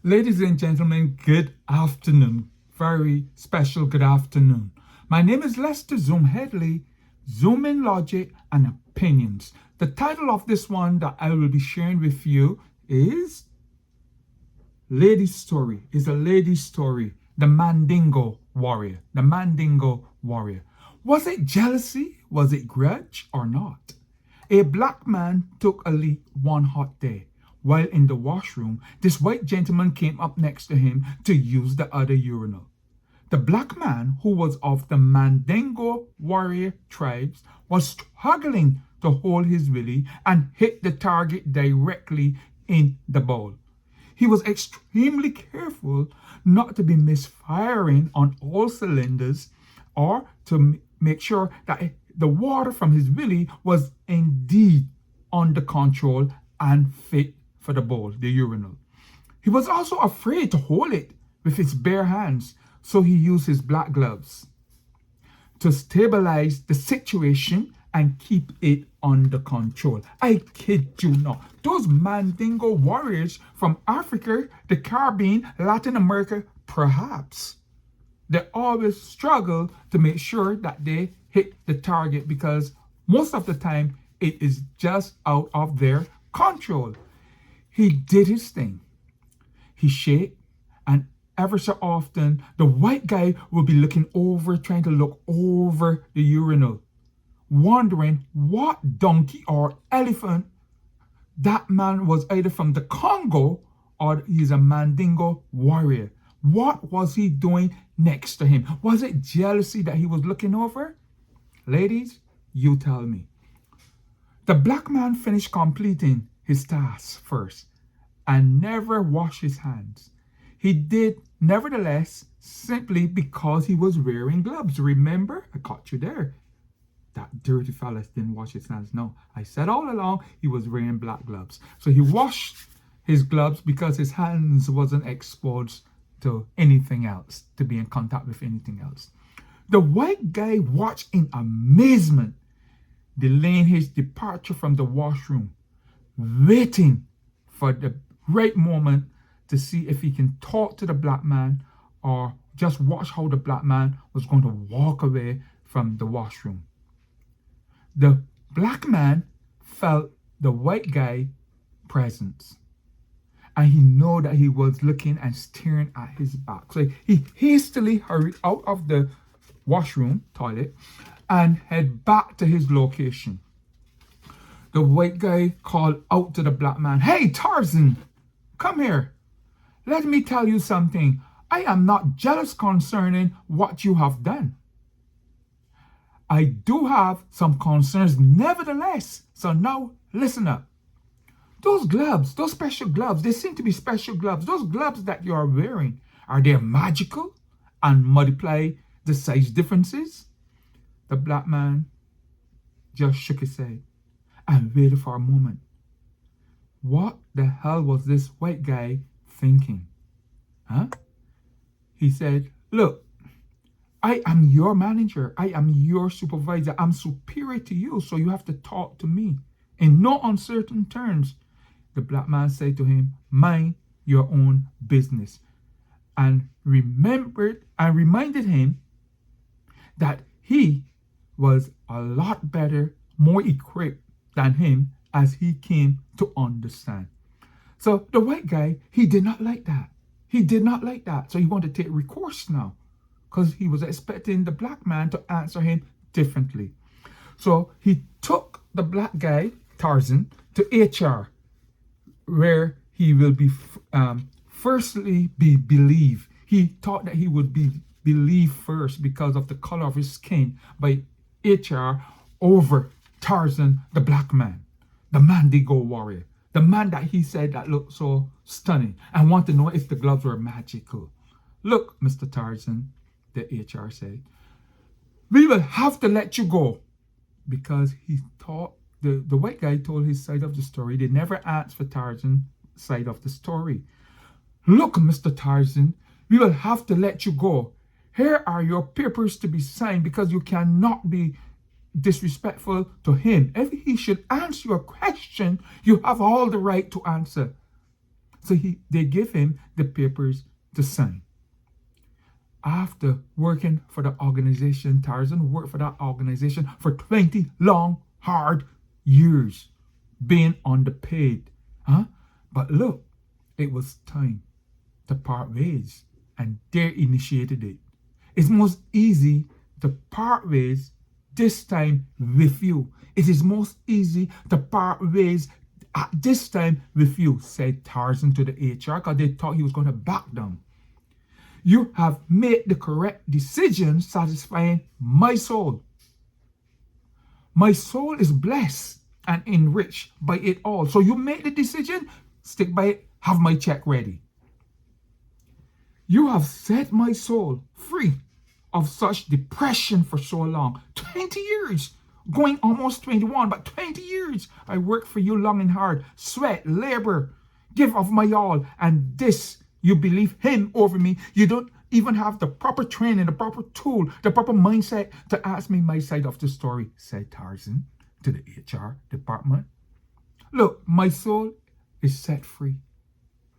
Ladies and gentlemen, good afternoon. Very special good afternoon. My name is Lester Zoom Headley, Zoom in Logic and Opinions. The title of this one that I will be sharing with you is Lady's Story. It's a lady's story. The Mandingo Warrior. The Mandingo Warrior. Was it jealousy? Was it grudge or not? A black man took a leak one hot day. While in the washroom, this white gentleman came up next to him to use the other urinal. The black man, who was of the Mandingo warrior tribes, was struggling to hold his willy and hit the target directly in the bowl. He was extremely careful not to be misfiring on all cylinders or to make sure that the water from his willy was indeed under control and fit for the bowl, the urinal. He was also afraid to hold it with his bare hands, so he used his black gloves to stabilize the situation and keep it under control. I kid you not. Those Mandingo warriors from Africa, the Caribbean, Latin America, perhaps, they always struggle to make sure that they hit the target because most of the time it is just out of their control. He did his thing. He shaped, and ever so often, the white guy will be looking over, trying to look over the urinal, wondering what donkey or elephant that man was, either from the Congo or he's a Mandingo warrior. What was he doing next to him? Was it jealousy that he was looking over? Ladies, you tell me. The black man finished completing his task first and never washed his hands. He did, nevertheless, simply because he was wearing gloves. Remember? I caught you there. That dirty fella didn't wash his hands. No, I said all along he was wearing black gloves. So he washed his gloves because his hands wasn't exposed to anything else, to be in contact with anything else. The white guy watched in amazement, delaying his departure from the washroom, waiting for the right moment to see if he can talk to the black man or just watch how the black man was going to walk away from the washroom. The black man felt the white guy presence, and he knew that he was looking and staring at his back. So he hastily hurried out of the washroom toilet and head back to his location. The white guy called out to the black man, "Hey, Tarzan, come here. Let me tell you something. I am not jealous concerning what you have done. I do have some concerns nevertheless. So now listen up. Those gloves, those special gloves, they seem to be special gloves. Those gloves that you are wearing, are they magical and multiply the size differences?" The black man just shook his head and waited for a moment. What the hell was this white guy thinking? Huh? He said, "Look, I am your manager. I am your supervisor. I'm superior to you, so you have to talk to me in no uncertain terms." The black man said to him, "Mind your own business," and reminded him that he was a lot better, more equipped than him, as he came to understand. So the white guy, he did not like that. He did not like that. So he wanted to take recourse now because he was expecting the black man to answer him differently. So he took the black guy, Tarzan, to HR, where he will be firstly be believed. He thought that he would be believed first because of the color of his skin by HR over Tarzan, the black man, the Mandingo warrior, the man that he said that looked so stunning and wanted to know if the gloves were magical. "Look, Mr. Tarzan," the HR said, "we will have to let you go," because he thought the white guy told his side of the story. They never asked for Tarzan's side of the story. "Look, Mr. Tarzan, we will have to let you go. Here are your papers to be signed because you cannot be disrespectful to him. If he should answer your question, you have all the right to answer." So they give him the papers to sign. After working for the organization, Tarzan worked for that organization for 20 long, hard years, being underpaid. Huh? But look, it was time to part ways, and they initiated it. It's most easy to part ways this time with you. It is most easy to part ways at this time with you, said Tarzan to the HR, because they thought he was going to back down. You have made the correct decision satisfying my soul. My soul is blessed and enriched by it all. So you make the decision, stick by it, have my check ready. You have set my soul free of such depression for so long. 20 years, going almost 21, but 20 years. I worked for you long and hard, sweat, labor, give of my all, and this, you believe him over me. You don't even have the proper training, the proper tool, the proper mindset to ask me my side of the story, said Tarzan to the HR department. Look, my soul is set free.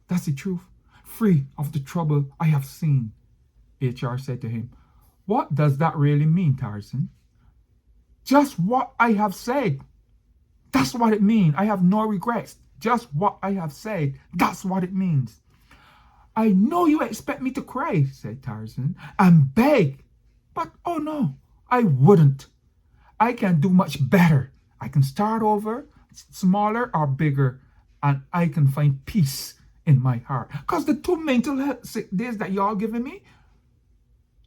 That's the truth. Free of the trouble I have seen. HR said to him, what does that really mean, Tarzan? Just what I have said. That's what it means. I have no regrets. Just what I have said. That's what it means. I know you expect me to cry, said Tarzan, and beg. But oh no, I wouldn't. I can do much better. I can start over, smaller or bigger, and I can find peace in my heart. Because the 2 mental health sick days that y'all giving me,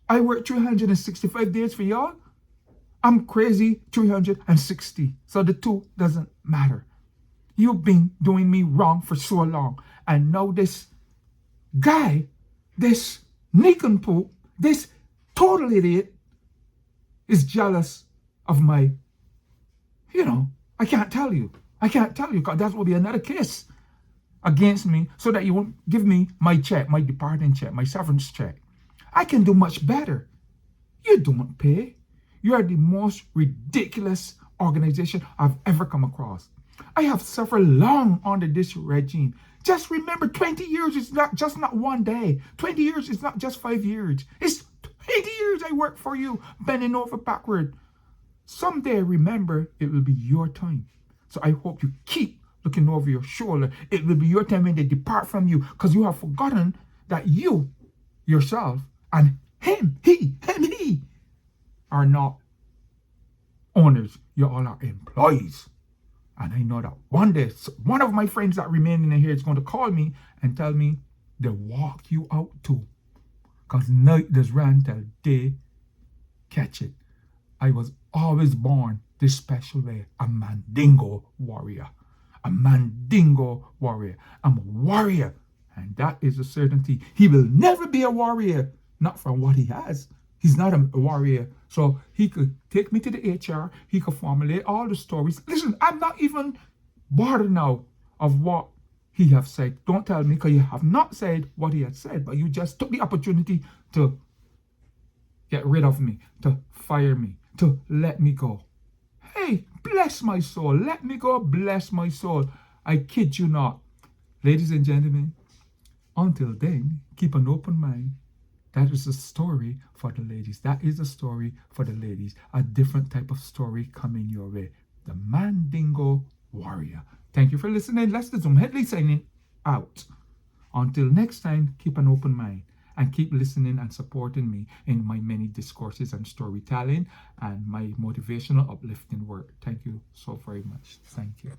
I work 365 days for y'all. I'm crazy 360. So the 2 doesn't matter. You've been doing me wrong for so long. And now this guy, this nincompoop, this total idiot is jealous of my, I can't tell you. Because that will be another case against me so that you won't give me my check, my departing check, my severance check. I can do much better. You don't pay. You are the most ridiculous organization I've ever come across. I have suffered long under this regime. Just remember, 20 years is not one day. 20 years is not just 5 years. It's 20 years I worked for you, bending over backward. Someday, remember, it will be your time. So I hope you keep looking over your shoulder. It will be your time when they depart from you, because you have forgotten that you, yourself, and he are not owners. You all are employees. And I know that one day, one of my friends that remain in here is going to call me and tell me they walk you out too. Because night does run till day catch it. I was always born this special way, a Mandingo warrior. A Mandingo warrior. I'm a warrior. And that is a certainty. He will never be a warrior, not from what he has. He's not a warrior. So he could take me to the HR. He could formulate all the stories. Listen, I'm not even bothered now of what he have said. Don't tell me, because you have not said what he had said, but you just took the opportunity to get rid of me, to fire me, to let me go. Hey, bless my soul. Let me go, bless my soul. I kid you not. Ladies and gentlemen, until then, keep an open mind. That is a story for the ladies. That is a story for the ladies. A different type of story coming your way. The Mandingo Warrior. Thank you for listening. Lester Zoom Headley signing out. Until next time, keep an open mind and keep listening and supporting me in my many discourses and storytelling and my motivational, uplifting work. Thank you so very much. Thank you.